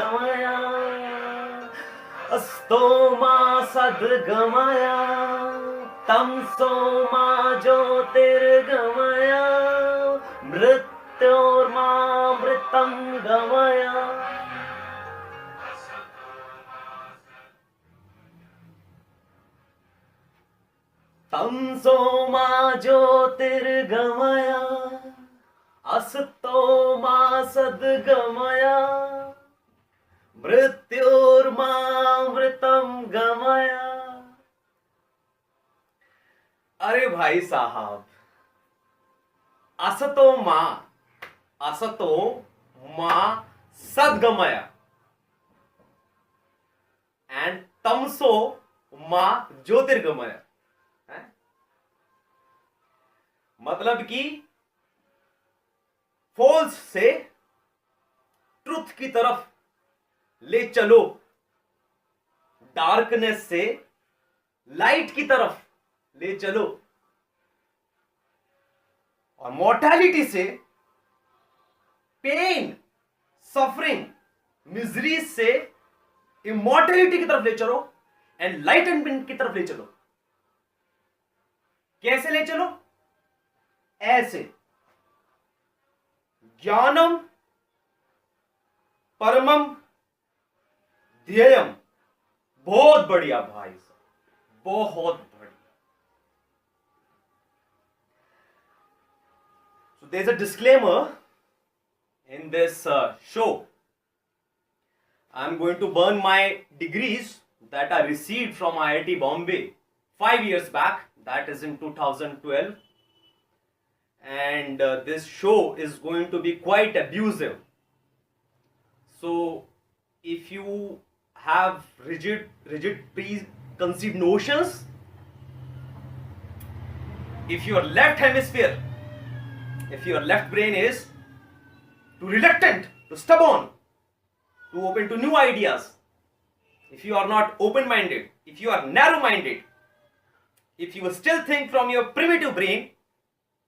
गमया अस्तो मा सद्गमया तमसो मा ज्योतिर्गमया मृत्योर्मामृतं गमया। तमसो मा ज्योतिर्गमया असतो मा सद्गमया मृत्योर्मामृतं गमया। अरे भाई साहब, असतो मा सद्गमया एंड तमसो मा ज्योतिर्गमया। मतलब कि फॉल्स से ट्रुथ की तरफ ले चलो, डार्कनेस से लाइट की तरफ ले चलो, और मॉर्टैलिटी से पेन, सफरिंग, मिजरी से इमॉर्टैलिटी की तरफ ले चलो एंड लाइटनमेंट की तरफ ले चलो। कैसे ले चलो? ऐसे, ज्ञानम परमम ध्येयम। बहुत बढ़िया भाई साहब, बहुत बढ़िया। So there's a disclaimer in this show. I'm going to burn my degrees that I received from IIT Bombay 5 years back, that is in 2012. And this show is going to be quite abusive. So if you have rigid preconceived notions, if your left hemisphere, if your left brain is too reluctant, too stubborn, too open to new ideas, if you are not open-minded, if you are narrow-minded, if you still think from your primitive brain,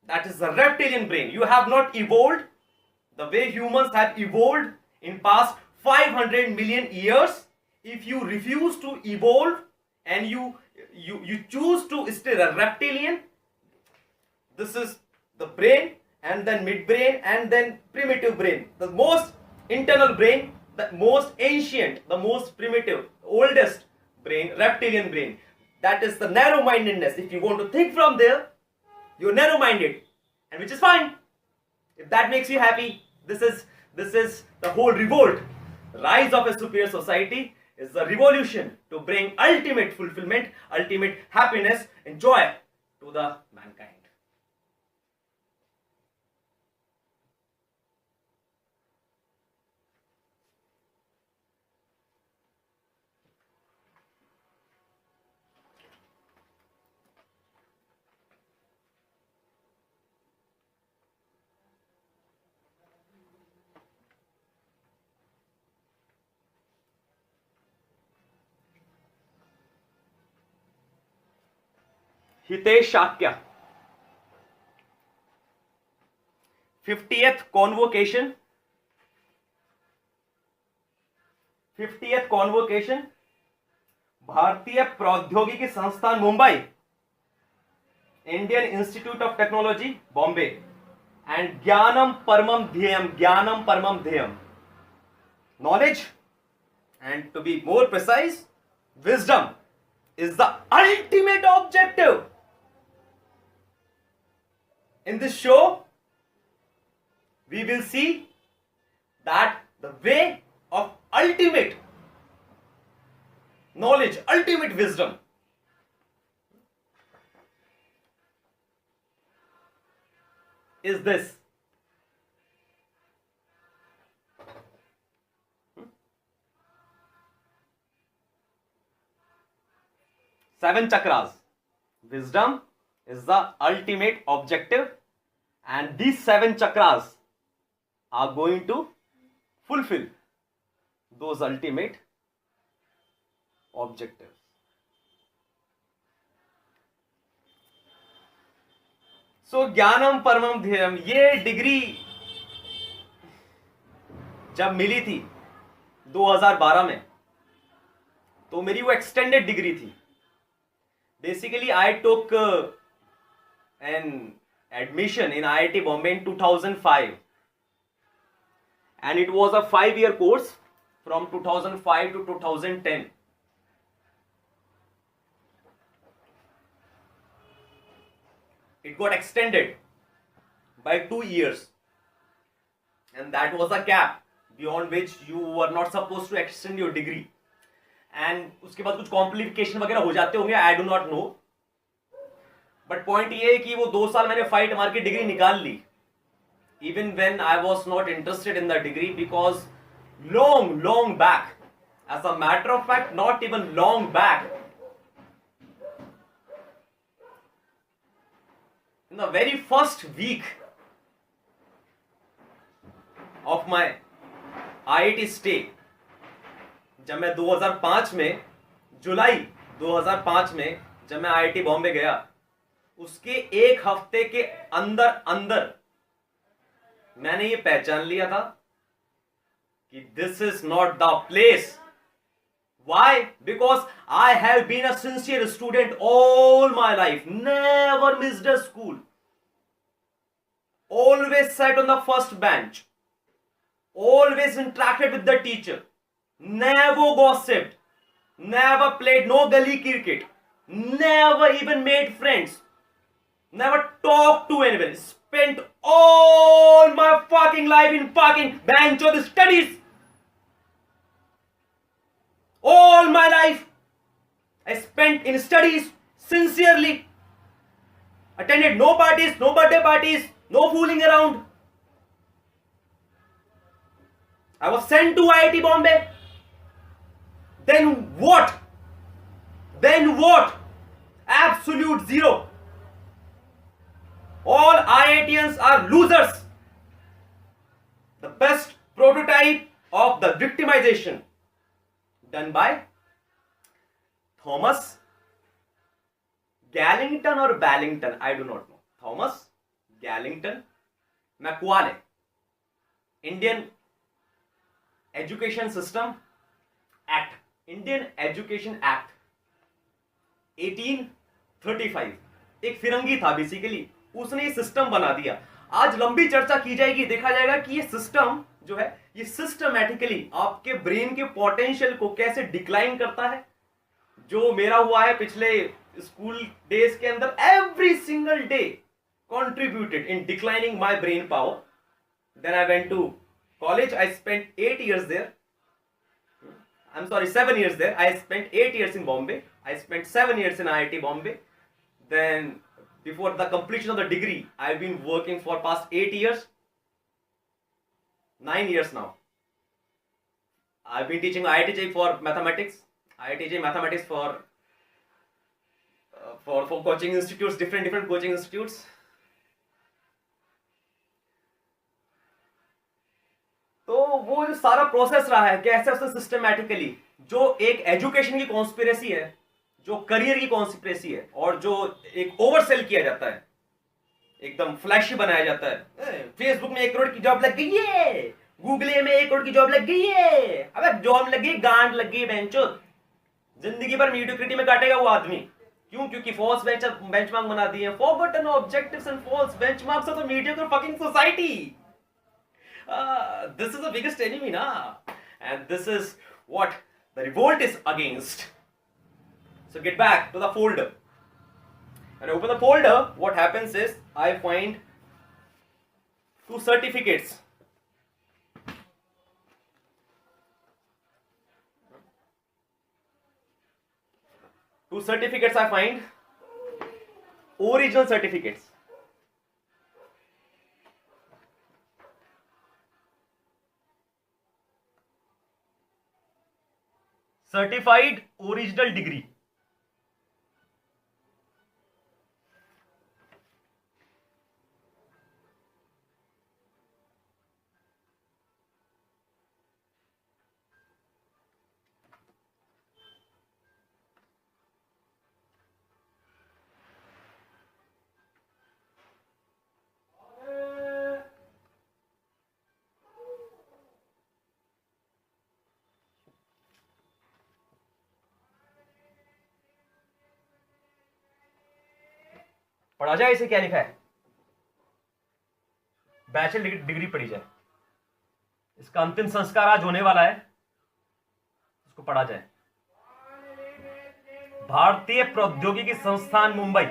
that is the reptilian brain, you have not evolved the way humans have evolved in past 500 million years. If you refuse to evolve and you choose to stay a reptilian, this is the brain, and then midbrain, and then primitive brain, the most internal brain, the most ancient, the most primitive, oldest brain, reptilian brain. That is the narrow-mindedness. If you want to think from there, you're narrow-minded, and which is fine. If that makes you happy, this is the whole revolt. Rise of a superior society is the revolution to bring ultimate fulfillment, ultimate happiness and joy to the mankind. Hitesh Shakya, 50th convocation, भारतीय प्रौद्योगिकी संस्थान Mumbai, Indian institute of technology Bombay, and ज्ञानम परमम ध्येयम, knowledge, and to be more precise, wisdom is the ultimate objective. In this show, we will see that the way of ultimate knowledge, ultimate wisdom, is this. Seven chakras. Wisdom is the ultimate objective, and these 7 chakras are going to fulfill those ultimate objectives. So ज्ञानम परमम ध्येयम, ये degree जब मिली थी 2012 में, तो मेरी वो extended degree थी. Basically I took an admission in IIT Bombay in 2005, and it was a 5-year course from 2005 to 2010. It got extended by 2 years, and that was a cap beyond which you were not supposed to extend your degree. And उसके बाद कुछ complication वगैरह हो जाते होंगे, I do not know. But point ये है कि वो 2 साल मैंने फाइट मार के डिग्री निकाल ली, even when I was not interested in the degree, because long back, as a matter of fact, not even long back, in the very first week of my IIT stay, जब मैं 2005 में, जुलाई 2005 में जब मैं IIT Bombay गया, उसके एक हफ्ते के अंदर मैंने ये पहचान लिया था कि this is not the place. Why? Because I have been a sincere student all my life, never missed a school, always sat on the first bench, always interacted with the teacher, never gossiped, never played no gully cricket, never even made friends, never talked to anyone, spent all my fucking life in fucking bench of studies. All my life I spent in studies sincerely. Attended no parties, no birthday parties, no fooling around. I was sent to IIT Bombay. Then what? Then what? Absolute zero. All IITians are losers. The best prototype of the victimization done by Thomas Gallington or Ballington, I do not know. Thomas Gallington Macaulay. Indian Education System Act, Indian Education Act 1835. एक फिरंगी था basically, उसने ये system बना दिया. आज लंबी चर्चा की जाएगी, देखा जाएगा कि ये सिस्टम जो है ये सिस्टमैटिकली आपके ब्रेन के पोटेंशियल को कैसे डिक्लाइन करता है. जो मेरा हुआ है पिछले स्कूल डेज के अंदर, every single day contributed in declining my brain power. Then I went to college. I spent 8 years there. I'm sorry, 7 years there. I spent 8 years in Bombay. I spent 7 years in IIT Bombay. Then before the completion of the degree, I've been working for past 8 years. 9 years now. I've been teaching IITJ for mathematics. IITJ mathematics for coaching institutes, different coaching institutes. तो वो जो सारा process रहा है, कैसे उसने systematically, जो एक एजुकेशन की कॉन्स्पिरेसी है, जो करियर की कॉन्स्पिरेसी है, और जो एक ओवरसेल किया जाता है, एकदम फ्लैशी बनाया जाता है. फेसबुक में 1 करोड़ की जॉब लग गई है, गूगल में 1 करोड़ की जॉब लग गई है. अबे जॉब लग गई, गांड लग गई, बेंचो. जिंदगी भर मीडियोक्रिटी में काटेगा वो आदमी. क्यों? क्योंकि फॉल्स बेंचमार्क बना दिए. Forgotten objectives and false benchmarks of the mediocre fucking society. This is the biggest enemy, na? And this is what the revolt is against. So get back to the folder. When I open the folder, what happens is I find 2 certificates. Two certificates I find, original certificates. Certified original degree. पढ़ा जाए इसे क्या लिखा है, bachelor degree पढ़ी जाए, इसका अंतिम संस्कार आज होने वाला है, इसको पढ़ा जाए। भारतीय प्रौद्योगिकी संस्थान मुंबई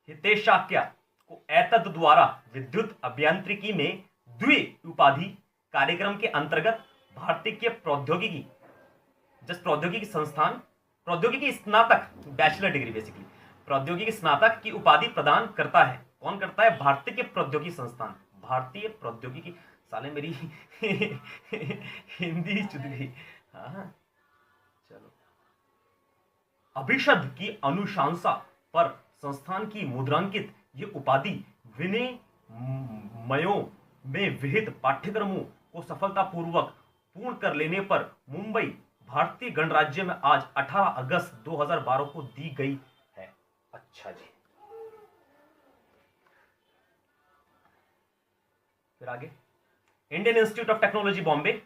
हितेश शाक्या को एतद द्वारा विद्युत अभियांत्रिकी में द्वि उपाधि कार्यक्रम के अंतर्गत भारतीय प्रौद्योगिकी प्रौद्योगिकी संस्थान प्रौद्योगिकी स्नातक बैचलर डिग्री बेसिकली प्रौद्योगिकी स्नातक की उपाधि प्रदान करता है। कौन करता है? भारतीय प्रौद्योगिकी संस्थान। भारतीय प्रौद्योगिकी, साले मेरी हिंदी चुद गई। हाँ चलो, अभिषद की अनुशंसा पर संस्थान की मुद्रांकित ये उपाधि विनिमयों में विहित पाठ्यक्रमों को सफलतापूर्वक पूर्ण कर लेने पर मुंबई भारतीय गणराज्य में आज 18 अगस्त 2012 को दी गई है। अच्छा जी, फिर आगे, Indian institute of technology Bombay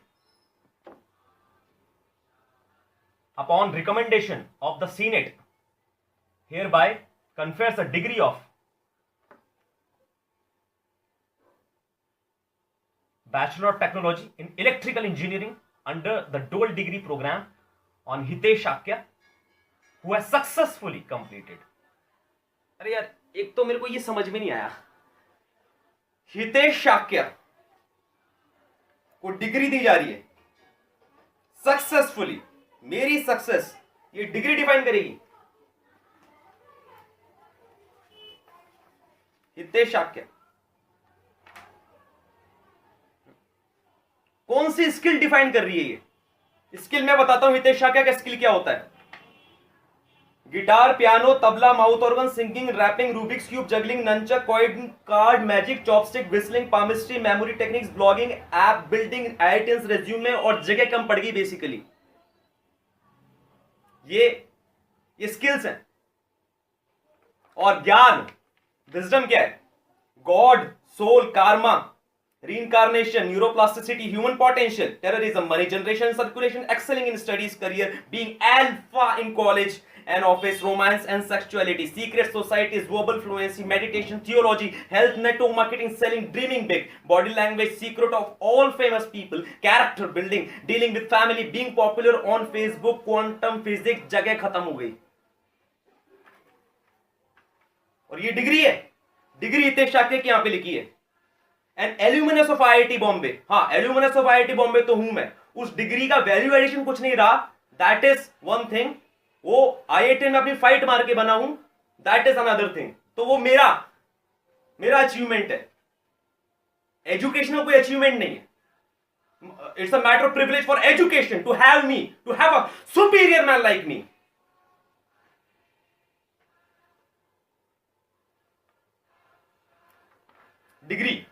upon recommendation of the Senate hereby confers a degree of Bachelor of Technology in Electrical Engineering under the dual degree program on Hitesh Shakya who has successfully completed। अरे यार, एक तो मेरे को ये समझ में नहीं आया, हितेश शाक्या को डिग्री दी जा रही है सक्सेसफुली। मेरी सक्सेस ये डिग्री डिफाइन करेगी। हितेश शाक्या कौन सी स्किल डिफाइन कर रही है? ये स्किल मैं बताता हूं हितेश शाक्या का स्किल क्या होता है। Guitar, piano, tabla, mouth organ, singing, rapping, Rubik's cube, juggling, nunchuck, coin card, magic, chopstick, whistling, palmistry, memory techniques, blogging, app building, items, resume और जगह कम पड़ गई बेसिकली। ये स्किल्स हैं। और ज्ञान, विजडम क्या है? God, soul, karma, reincarnation, neuroplasticity, human potential, terrorism, money generation, circulation, excelling in studies, career, being alpha in college and office, romance and sexuality, secret societies, verbal fluency, meditation, theology, health, network marketing, selling, dreaming big, body language, secret of all famous people, character building, dealing with family, being popular on Facebook, quantum physics, जगह खत्म हो गई। और ये degree है, degree Hitesh Shakya की यहां पे लिखी है। एंड एल्यूमिनस ऑफ आईआईटी बॉम्बे, हाँ एल्यूमिनस ऑफ आईआईटी बॉम्बे तो हूं मैं। उस डिग्री का वैल्यू एडिशन कुछ नहीं रहा, दैट इज वन थिंग। वो आईआईटी में अपनी फाइट मार के बना हूं, दैट इज अनदर थिंग। तो वो मेरा अचीवमेंट है, एजुकेशन में कोई अचीवमेंट नहीं है। It's a matter of privilege for education to have me, to have a superior man like me. Degree,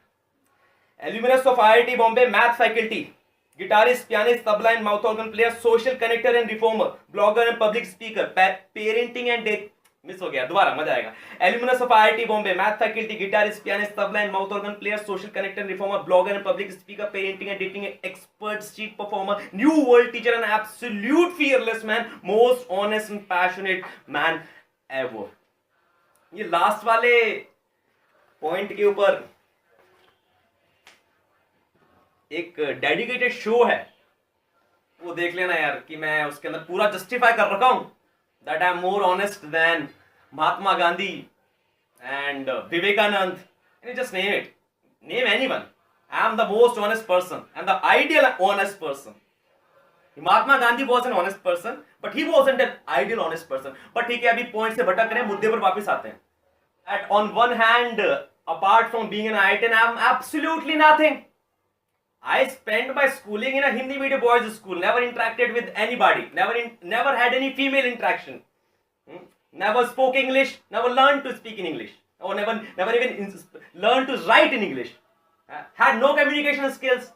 alumnus of IIT Bombay, math faculty, guitarist, pianist, tabla and mouth organ player, social connector and reformer, blogger and public speaker, parenting and miss हो गया, दोबारा मजा आएगा। Alumnus of IIT Bombay, math faculty, guitarist, pianist, tabla and mouth organ player, social connector and reformer, blogger and public speaker, parenting and dating expert, street performer, new world teacher and absolute fearless man, most honest and passionate man ever. ये last वाले point के ऊपर एक dedicated show है, वो देख लेना यार, कि मैं उसके अंदर पूरा जस्टिफाई कर रखा हूं that I am more honest than Mahatma Gandhi and Vivekananda, just name it, name anyone, I am the most honest person and the ideal honest person. Mahatma Gandhi was an honest person but he wasn't an ideal honest person. But ठीक है, अभी point से भटक रहे हैं, मुद्दे पर वापस आते हैं। At on one hand, apart from being an IITian, I am absolutely nothing. I spent my schooling in a Hindi medium boys school, never interacted with anybody, never had any female interaction, never spoke English, never learned to speak in English, or never even learned to write in English, had no communication skills,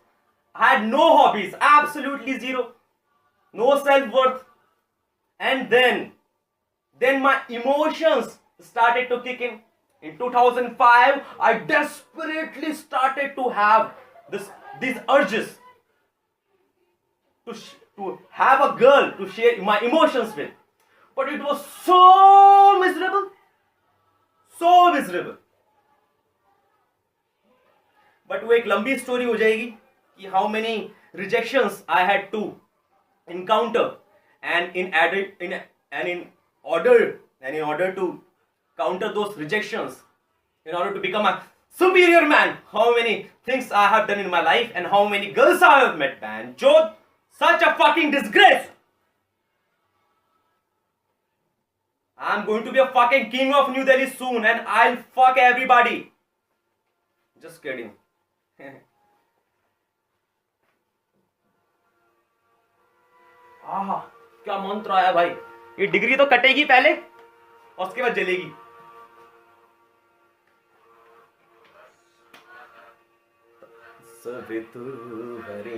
had no hobbies, absolutely zero, no self-worth. And then my emotions started to kick in. In 2005, I desperately started to have these urges to have a girl to share my emotions with, but it was so miserable. so miserable. But वो एक लंबी story हो जाएगी कि how many rejections I had to encounter, and in order to counter those rejections, in order to become a superior man, how many things I have done in my life and how many girls I have met, man. Joe, such a fucking disgrace. I'm going to be a fucking king of New Delhi soon and I'll fuck everybody. Just kidding. आहा, क्या मंत्र आया भाई. ये degree तो कटेगी पहले और उसके बाद जलेगी. सवितुर्वरेण्यं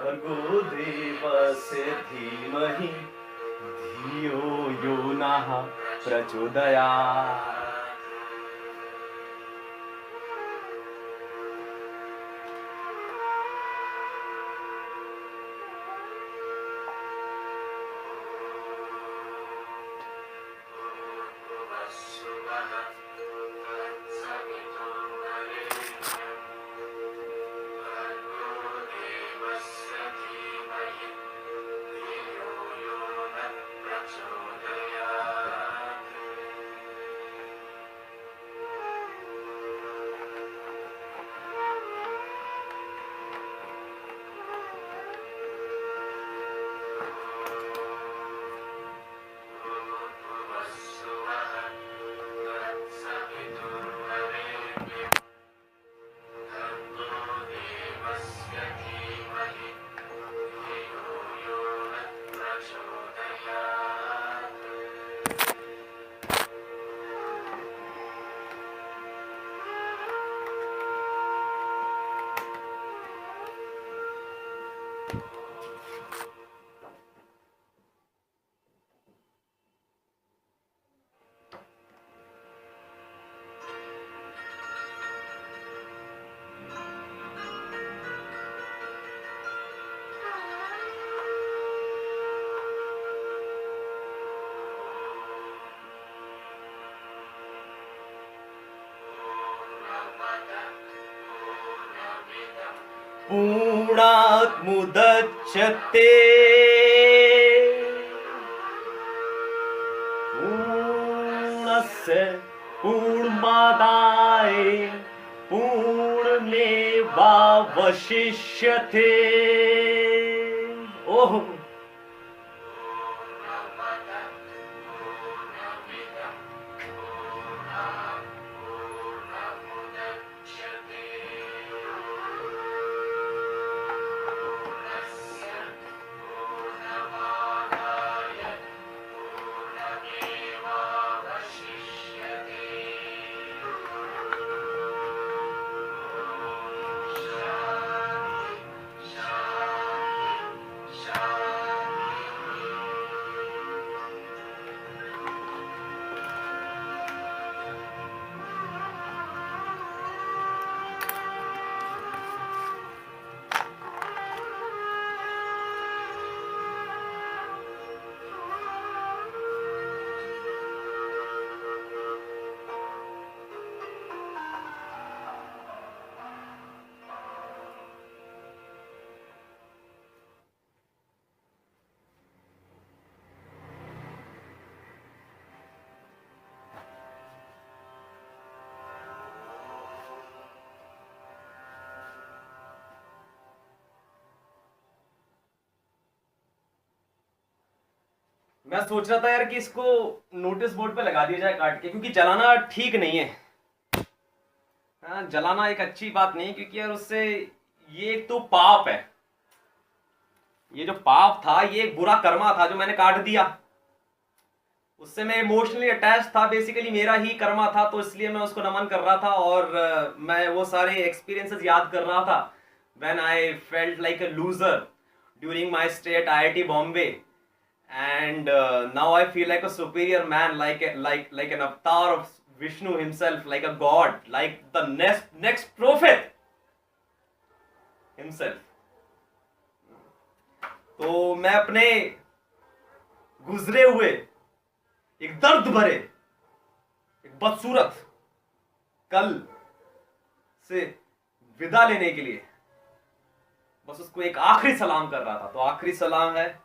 भर्गो देवस्य धीमहि धियो यो नः प्रचोदयात्. पूर्णात् मुदच्यते पूर्णस्य पूर्णमादाय पूर्णमेवावशिष्यते. ओह, मैं सोच रहा था यार कि इसको नोटिस बोर्ड पे लगा दिया जाए काट के, क्योंकि जलाना ठीक नहीं है. हाँ, जलाना एक अच्छी बात नहीं, क्योंकि यार उससे ये एक तो पाप है. ये जो पाप था ये एक बुरा कर्मा था जो मैंने काट दिया. उससे मैं इमोशनली अटैच था, बेसिकली मेरा ही कर्मा था, तो इसलिए मैं उसको नमन कर रहा था और मैं वो सारे एक्सपीरियंसेस याद कर रहा था when I felt like a loser during my stay at IIT Bombay. And now I feel like a superior man, like an avatar of Vishnu himself, like a god, like the next prophet himself. तो मैं अपने गुजरे हुए एक दर्द भरे बदसूरत कल से विदा लेने के लिए बस उसको एक आखिरी सलाम कर रहा था। तो आखिरी सलाम है,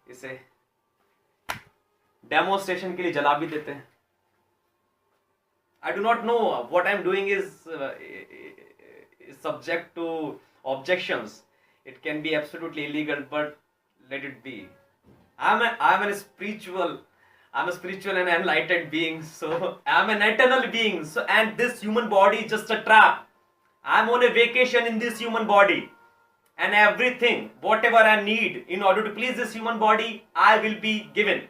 इसे डेमोस्ट्रेशन के लिए जला भी देते हैं। I do not know what I'm doing is subject to objections. It can be absolutely illegal, but let it be. I'm a spiritual and enlightened being. So I'm an eternal being. So and this human body is just a trap. I'm on a vacation in this human body, and everything, whatever I need in order to please this human body, I will be given.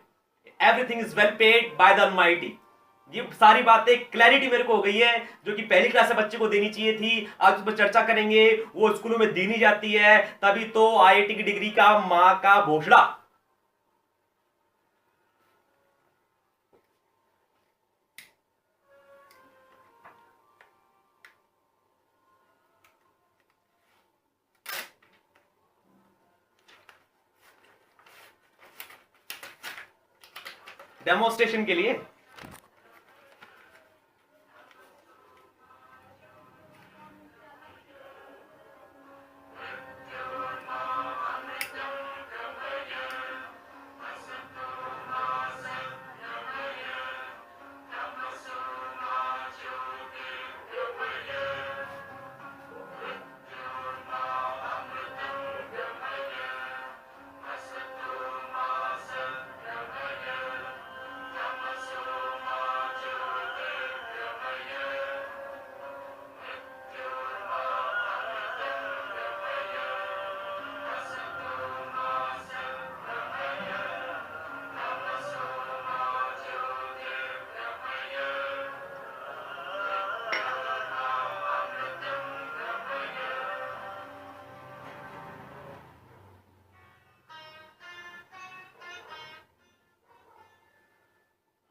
Everything is well paid by the Almighty. ये सारी बातें clarity मेरे को हो गई है, जो कि पहली क्लास से बच्चे को देनी चाहिए थी। आज उस पर चर्चा करेंगे। वो स्कूलों में दी नहीं जाती है, तभी तो आईआईटी की डिग्री का मां का भोसड़ा। डेमोस्ट्रेशन के लिए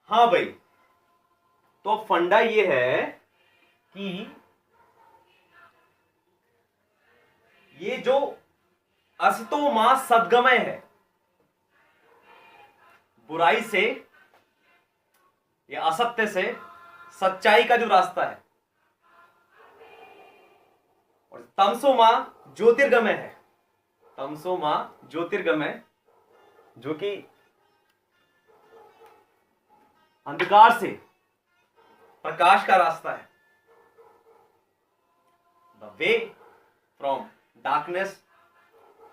हाँ भाई, तो फंडा ये है कि ये जो असतो मां सद्गमय है, बुराई से या असत्य से सच्चाई का जो रास्ता है, और तमसो मां ज्योतिर्गमय है। तमसो मां ज्योतिर्गमय, जो कि अंधकार से प्रकाश का रास्ता है। The way from darkness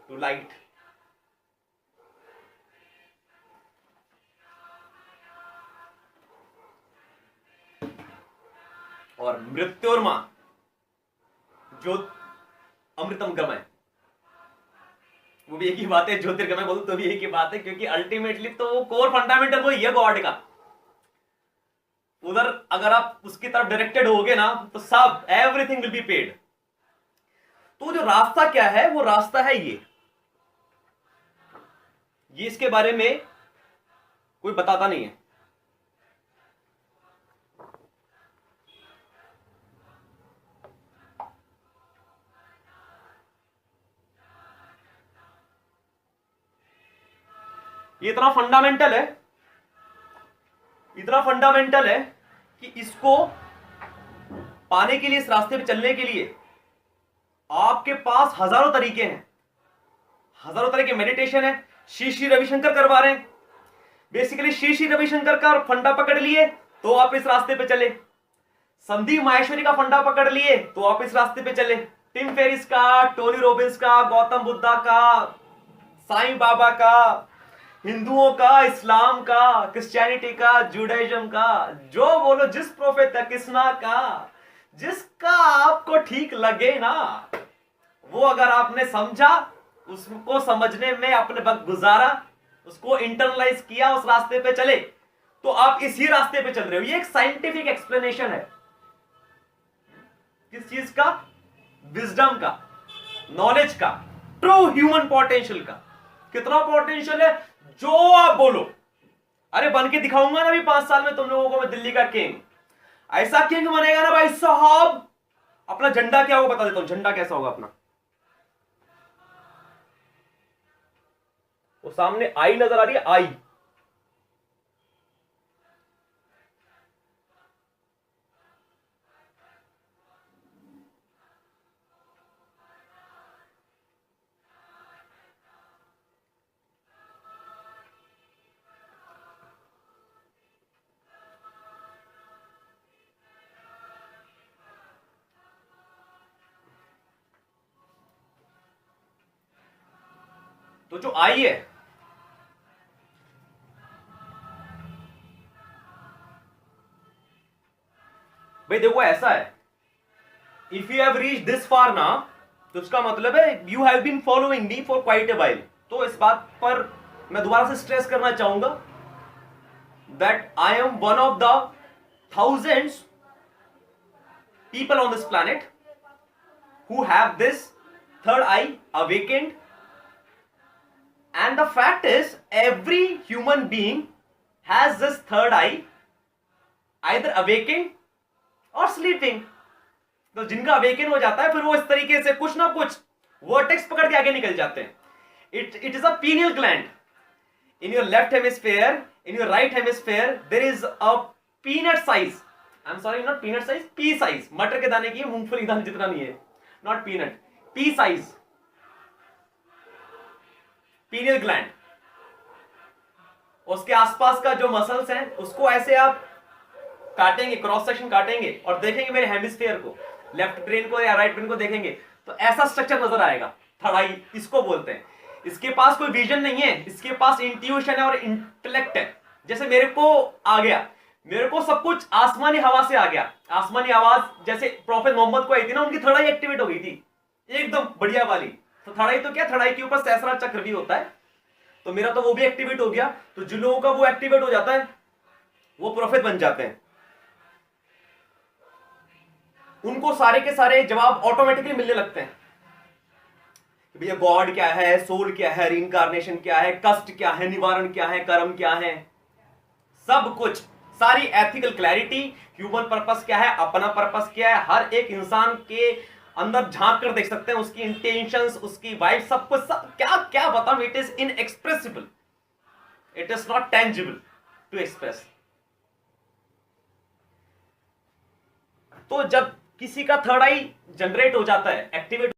to light. और मृत्योर्मा जो अमृतम गमय, वो भी एक ही बात है। ज्योतिर्गमय बोलूं तो भी एक ही बात है, क्योंकि अल्टीमेटली तो वो कोर फंडामेंटल वही है गॉड का। उधर अगर आप उसकी तरफ डायरेक्टेड होगे ना, तो सब एवरीथिंग विल बी पेड। तो जो रास्ता क्या है, वो रास्ता है ये इसके बारे में कोई बताता नहीं है। ये इतना फंडामेंटल है, इतना फंडामेंटल है कि इसको पाने के लिए, इस रास्ते पे चलने के लिए आपके पास हजारों तरीके हैं, हजारों तरह के मेडिटेशन है। श्री रविशंकर करवा रहे हैं। बेसिकली श्री रविशंकर का फंडा पकड़ लिए तो आप इस रास्ते पे चले, संदीप माहेश्वरी का फंडा पकड़ लिए तो आप इस रास्ते पे चले, टिम फेरिस का, टोनी रॉबिन्स का, गौतम बुद्धा का, साईं बाबा का, हिंदुओं का, इस्लाम का, क्रिश्चियनिटी का, जुडाइज्म का, जो बोलो, जिस प्रोफेट का, किसना का, जिसका आपको ठीक लगे ना, वो अगर आपने समझा, उसको समझने में अपने वक्त गुजारा, उसको इंटरनलाइज किया, उस रास्ते पे चले, तो आप इसी रास्ते पे चल रहे हो। ये एक साइंटिफिक एक्सप्लेनेशन है। किस चीज का? विजडम का, नॉलेज का, ट्रू ह्यूमन पोटेंशियल का। कितना पोटेंशियल है, जो आप बोलो। अरे बन के दिखाऊंगा ना भी 5 साल में तुम लोगों को मैं दिल्ली का किंग। ऐसा किंग बनेगा ना भाई साहब, अपना झंडा क्या होगा बता देता हूं। झंडा कैसा होगा अपना? वो सामने आई नजर आ रही है, आई। तो जो आई है, भाई देखो ऐसा है, if you have reach this far ना, तो उसका मतलब है you have been following me for quite a while. तो इस बात पर मैं दोबारा से स्ट्रेस करना चाहूंगा that I M one of the thousands people on this planet who have this third eye awakened, and the fact is every human being has this third eye either awakened or sleeping। तो जिनका awaken हो जाता है फिर वो इस तरीके से कुछ ना कुछ वर्टेक्स पकड़ के आगे निकल जाते हैं। It is a pineal gland in your left hemisphere, in your right hemisphere there is a peanut size, I'm sorry, not peanut size, pea size, मटर के दाने की, मूंगफली के दाने जितना नहीं है, not peanut, pea size pineal gland। उसके आसपास का जो मसल्स हैं उसको ऐसे आप काटेंगे, क्रॉस सेक्शन काटेंगे और देखेंगे मेरे हेमिस्फीयर को, लेफ्ट ब्रेन को या राइट ब्रेन को देखेंगे तो ऐसा स्ट्रक्चर नजर आएगा, थर्ड आई इसको बोलते हैं। इसके पास कोई विजन नहीं है, इसके पास इंट्यूशन है और इंटेलेक्ट है। जैसे मेरे को आ गया, मेरे को सब कुछ आसमानी हवा से आ गया, आसमानी आवाज जैसे प्रॉफेट मोहम्मद को आई थी ना, उनकी थर्ड आई एक्टिवेट हो गई थी एकदम बढ़िया वाली। तो थर्ड आई तो क्या, थर्ड आई के ऊपर सहस्रार चक्र भी होता है, तो मेरा तो वो भी एक्टिवेट हो गया। तो जिन लोगों का वो एक्टिवेट हो जाता है वो प्रॉफेट बन जाते हैं, उनको सारे के सारे जवाब ऑटोमेटिकली मिलने लगते हैं। भैया गॉड क्या है, सोल क्या है, रीइंकार्नेशन क्या है, कष्ट क्या है, निवारण क्या है, कर्म क्या है, सब कुछ, सारी एथिकल क्लैरिटी, ह्यूमन पर्पस क्या है, अपना पर्पस क्या है, हर एक इंसान के अंदर झांक कर देख सकते हैं, उसकी इंटेंशंस, उसकी वाइफ, सब कुछ, सब क्या क्या बताऊं, it is inexpressible, it is not tangible to express. तो जब किसी का थर्ड आई जनरेट हो जाता है, एक्टिवेट